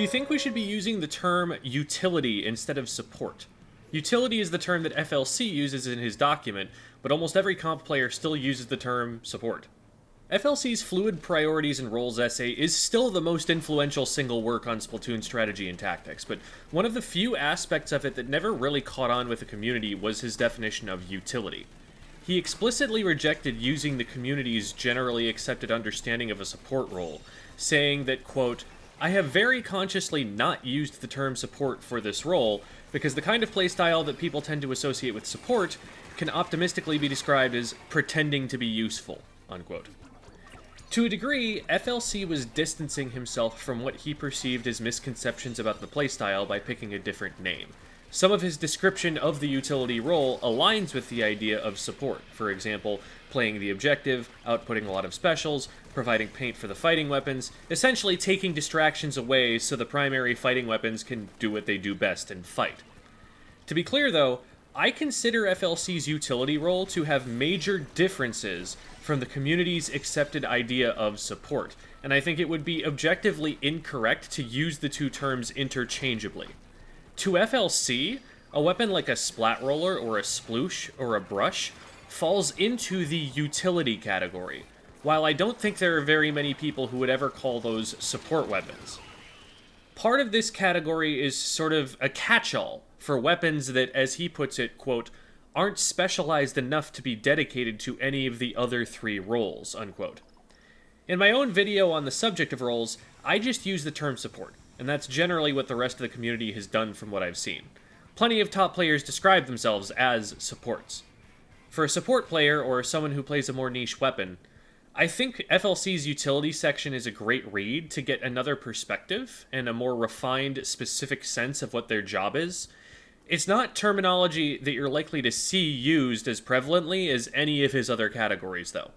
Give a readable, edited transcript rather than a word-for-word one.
you think we should be using the term utility instead of support? Utility is the term that FLC uses in his document, but almost every comp player still uses the term support. FLC's Fluid Priorities and Roles essay is still the most influential single work on Splatoon strategy and tactics, but one of the few aspects of it that never really caught on with the community was his definition of utility. He explicitly rejected using the community's generally accepted understanding of a support role, saying that, quote, "I have very consciously not used the term support for this role, because the kind of playstyle that people tend to associate with support can optimistically be described as pretending to be useful," unquote. To a degree, FLC was distancing himself from what he perceived as misconceptions about the playstyle by picking a different name. Some of his description of the utility role aligns with the idea of support, for example, playing the objective, outputting a lot of specials, providing paint for the fighting weapons, essentially taking distractions away so the primary fighting weapons can do what they do best and fight. To be clear though, I consider FLC's utility role to have major differences from the community's accepted idea of support, and I think it would be objectively incorrect to use the two terms interchangeably. To FLC, a weapon like a splat roller or a sploosh or a brush falls into the utility category, while I don't think there are very many people who would ever call those support weapons. Part of this category is sort of a catch-all for weapons that, as he puts it, quote, "aren't specialized enough to be dedicated to any of the other three roles," unquote. In my own video on the subject of roles, I just use the term support, and that's generally what the rest of the community has done from what I've seen. Plenty of top players describe themselves as supports. For a support player, or someone who plays a more niche weapon, I think FLC's utility section is a great read to get another perspective and a more refined, specific sense of what their job is. It's not terminology that you're likely to see used as prevalently as any of his other categories, though.